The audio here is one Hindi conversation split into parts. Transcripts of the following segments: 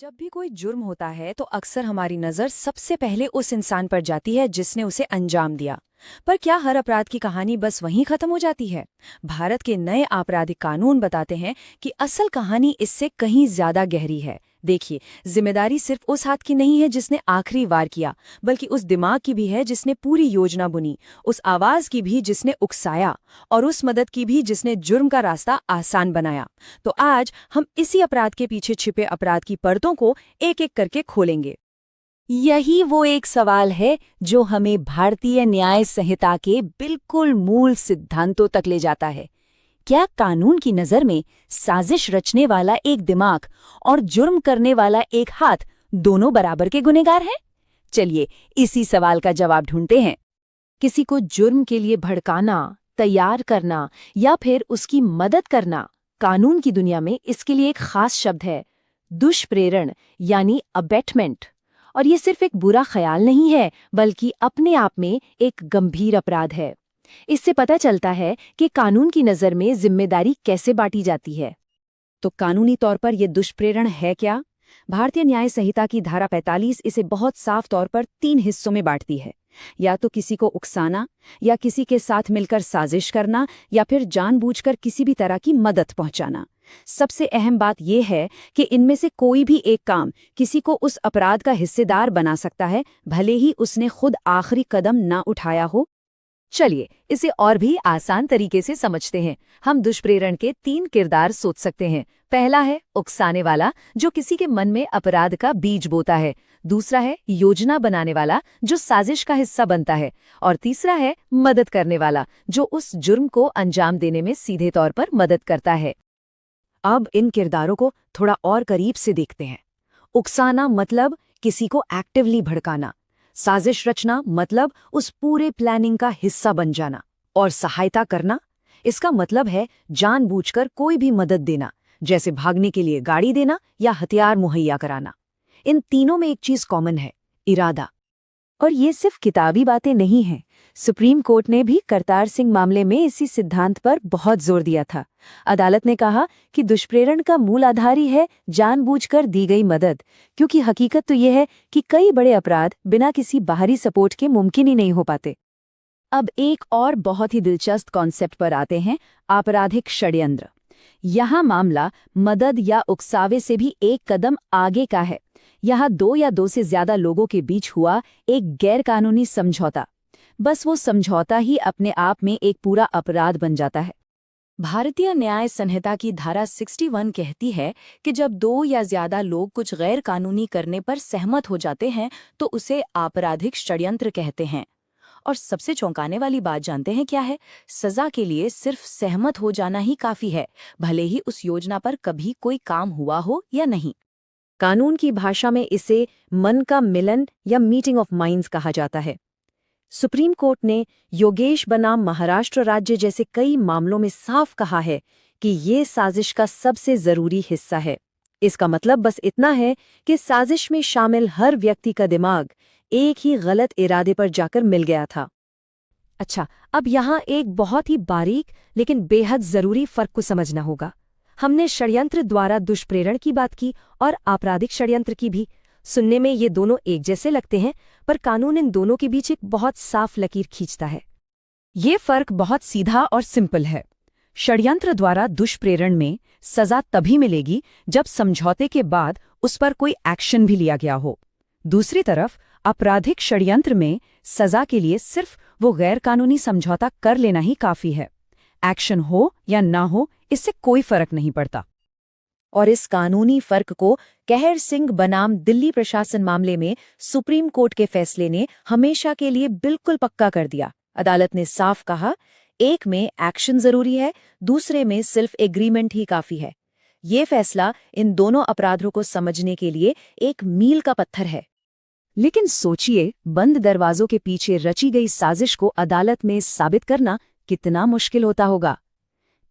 जब भी कोई जुर्म होता है तो अक्सर हमारी नज़र सबसे पहले उस इंसान पर जाती है जिसने उसे अंजाम दिया। पर क्या हर अपराध की कहानी बस वहीं खत्म हो जाती है? भारत के नए आपराधिक कानून बताते हैं कि असल कहानी इससे कहीं ज्यादा गहरी है। देखिए, जिम्मेदारी सिर्फ उस हाथ की नहीं है जिसने आखिरी वार किया, बल्कि उस दिमाग की भी है जिसने पूरी योजना बुनी, उस आवाज की भी जिसने उकसाया, और उस मदद की भी जिसने जुर्म का रास्ता आसान बनाया। तो आज हम इसी अपराध के पीछे छिपे अपराध की परतों को एक एक करके खोलेंगे। यही वो एक सवाल है जो हमें भारतीय न्याय संहिता के बिल्कुल मूल सिद्धांतों तक ले जाता है। क्या कानून की नजर में साजिश रचने वाला एक दिमाग और जुर्म करने वाला एक हाथ दोनों बराबर के गुनहगार हैं? चलिए इसी सवाल का जवाब ढूंढते हैं। किसी को जुर्म के लिए भड़काना, तैयार करना या फिर उसकी मदद करना, कानून की दुनिया में इसके लिए एक खास शब्द है, दुष्प्रेरण यानी अबेटमेंट। और ये सिर्फ एक बुरा ख्याल नहीं है, बल्कि अपने आप में एक गंभीर अपराध है। इससे पता चलता है कि कानून की नज़र में जिम्मेदारी कैसे बांटी जाती है। तो कानूनी तौर पर यह दुष्प्रेरण है क्या? भारतीय न्याय संहिता की धारा 45 इसे बहुत साफ तौर पर 3 हिस्सों में बांटती है। या तो किसी को उकसाना, या किसी के साथ मिलकर साजिश करना, या फिर जानबूझकर किसी भी तरह की मदद पहुंचाना। सबसे अहम बात यह है कि इनमें से कोई भी एक काम किसी को उस अपराध का हिस्सेदार बना सकता है, भले ही उसने खुद आखिरी कदम ना उठाया हो। चलिए इसे और भी आसान तरीके से समझते हैं। हम दुष्प्रेरण के 3 किरदार सोच सकते हैं। पहला है उकसाने वाला, जो किसी के मन में अपराध का बीज बोता है। दूसरा है योजना बनाने वाला, जो साजिश का हिस्सा बनता है। और तीसरा है मदद करने वाला, जो उस जुर्म को अंजाम देने में सीधे तौर पर मदद करता है। अब इन किरदारों को थोड़ा और करीब से देखते हैं। उकसाना मतलब किसी को एक्टिवली भड़काना, साजिश रचना मतलब उस पूरे प्लानिंग का हिस्सा बन जाना, और सहायता करना, इसका मतलब है जानबूझकर कोई भी मदद देना, जैसे भागने के लिए गाड़ी देना या हथियार मुहैया कराना। इन तीनों में एक चीज कॉमन है, इरादा। और ये सिर्फ किताबी बातें नहीं हैं। सुप्रीम कोर्ट ने भी करतार सिंह मामले में इसी सिद्धांत पर बहुत जोर दिया था। अदालत ने कहा कि दुष्प्रेरण का मूल आधार ही है जानबूझकर दी गई मदद, क्योंकि हकीकत तो यह है कि कई बड़े अपराध बिना किसी बाहरी सपोर्ट के मुमकिन ही नहीं हो पाते। अब एक और बहुत ही दिलचस्प कॉन्सेप्ट पर आते हैं, आपराधिक षड्यंत्र। यहाँ मामला मदद या उकसावे से भी एक कदम आगे का है। यहाँ 2 या 2 से ज्यादा लोगों के बीच हुआ एक गैरकानूनी समझौता। बस वो समझौता ही अपने आप में एक पूरा अपराध बन जाता है। भारतीय न्याय संहिता की धारा 61 कहती है कि जब 2 या ज्यादा लोग कुछ गैर कानूनी करने पर सहमत हो जाते हैं तो उसे आपराधिक षड्यंत्र कहते हैं। और सबसे चौंकाने वाली बात जानते हैं क्या है? सजा के लिए सिर्फ सहमत हो जाना ही काफी है, भले ही उस योजना पर कभी कोई काम हुआ हो या नहीं। कानून की भाषा में इसे मन का मिलन या मीटिंग ऑफ माइंड्स कहा जाता है। सुप्रीम कोर्ट ने योगेश बनाम महाराष्ट्र राज्य जैसे कई मामलों में साफ कहा है कि ये साजिश का सबसे जरूरी हिस्सा है। इसका मतलब बस इतना है कि साजिश में शामिल हर व्यक्ति का दिमाग एक ही गलत इरादे पर जाकर मिल गया था। अच्छा, अब यहाँ एक बहुत ही बारीक लेकिन बेहद जरूरी फर्क को समझना होगा। हमने षड्यंत्र द्वारा दुष्प्रेरण की बात की और आपराधिक षड्यंत्र की भी। सुनने में ये दोनों एक जैसे लगते हैं, पर कानून इन दोनों के बीच एक बहुत साफ लकीर खींचता है। ये फर्क बहुत सीधा और सिंपल है। षड्यंत्र द्वारा दुष्प्रेरण में सजा तभी मिलेगी जब समझौते के बाद उस पर कोई एक्शन भी लिया गया हो। दूसरी तरफ आपराधिक षड्यंत्र में सजा के लिए सिर्फ वो गैरकानूनी समझौता कर लेना ही काफी है। एक्शन हो या ना हो, इससे कोई फर्क नहीं पड़ता। और इस कानूनी फर्क को कहर सिंह बनाम दिल्ली प्रशासन मामले में सुप्रीम कोर्ट के फैसले ने हमेशा के लिए बिल्कुल पक्का कर दिया। अदालत ने साफ कहा, एक में एक्शन जरूरी है, दूसरे में सिर्फ एग्रीमेंट ही काफी है। ये फैसला इन दोनों अपराधों को समझने के लिए एक मील का पत्थर है। लेकिन सोचिए, बंद दरवाजों के पीछे रची गई साजिश को अदालत में साबित करना कितना मुश्किल होता होगा।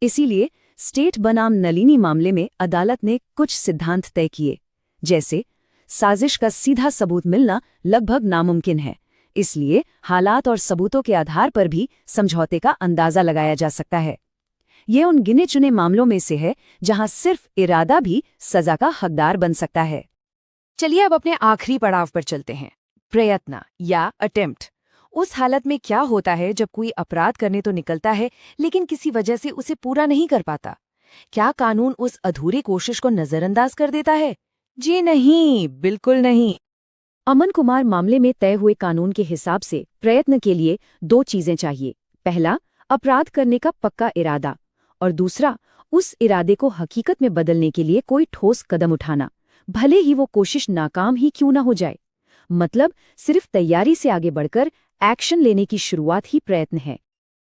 इसीलिए स्टेट बनाम नलिनी मामले में अदालत ने कुछ सिद्धांत तय किए, जैसे साजिश का सीधा सबूत मिलना लगभग नामुमकिन है, इसलिए हालात और सबूतों के आधार पर भी समझौते का अंदाजा लगाया जा सकता है। ये उन गिने चुने मामलों में से है जहां सिर्फ इरादा भी सजा का हकदार बन सकता है। चलिए अब अपने आखिरी पड़ाव पर चलते हैं, प्रयत्न या अटेम्प्ट। उस हालत में क्या होता है जब कोई अपराध करने तो निकलता है लेकिन किसी वजह से उसे पूरा नहीं कर पाता? क्या कानून उस अधूरी कोशिश को नजरअंदाज कर देता है? जी नहीं, बिल्कुल नहीं। अमन कुमार मामले में तय हुए कानून के हिसाब से प्रयत्न के लिए दो चीजें चाहिए। पहला, अपराध करने का पक्का इरादा, और दूसरा, उस इरादे को हकीकत में बदलने के लिए कोई ठोस कदम उठाना, भले ही वो कोशिश नाकाम ही क्यों ना हो जाए। मतलब सिर्फ तैयारी से आगे बढ़कर एक्शन लेने की शुरुआत ही प्रयत्न है।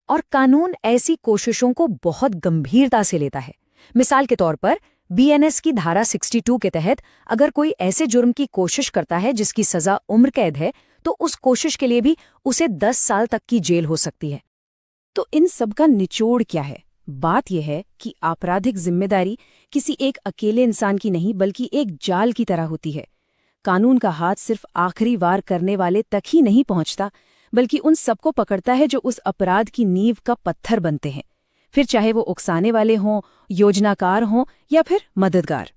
और कानून ऐसी कोशिशों को बहुत गंभीरता से लेता है। मिसाल के तौर पर बीएनएस की धारा 62 के तहत अगर कोई ऐसे जुर्म की कोशिश करता है जिसकी सजा उम्र कैद है, तो उस कोशिश के लिए भी उसे 10 साल तक की जेल हो सकती है। तो इन सब का निचोड़ क्या है? बात यह है कि आपराधिक जिम्मेदारी किसी एक अकेले इंसान की नहीं बल्कि एक जाल की तरह होती है। कानून का हाथ सिर्फ आखिरी वार करने वाले तक ही नहीं पहुंचता, बल्कि उन सबको पकड़ता है जो उस अपराध की नींव का पत्थर बनते हैं, फिर चाहे वो उकसाने वाले हों, योजनाकार हों या फिर मददगार।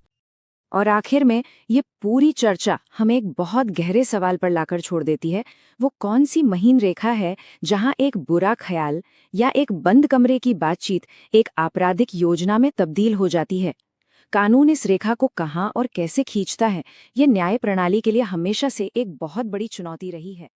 और आखिर में ये पूरी चर्चा हमें एक बहुत गहरे सवाल पर लाकर छोड़ देती है। वो कौन सी महीन रेखा है जहां एक बुरा ख्याल या एक बंद कमरे की बातचीत एक आपराधिक योजना में तब्दील हो जाती है? कानून इस रेखा को कहां और कैसे खींचता है, ये न्याय प्रणाली के लिए हमेशा से एक बहुत बड़ी चुनौती रही है।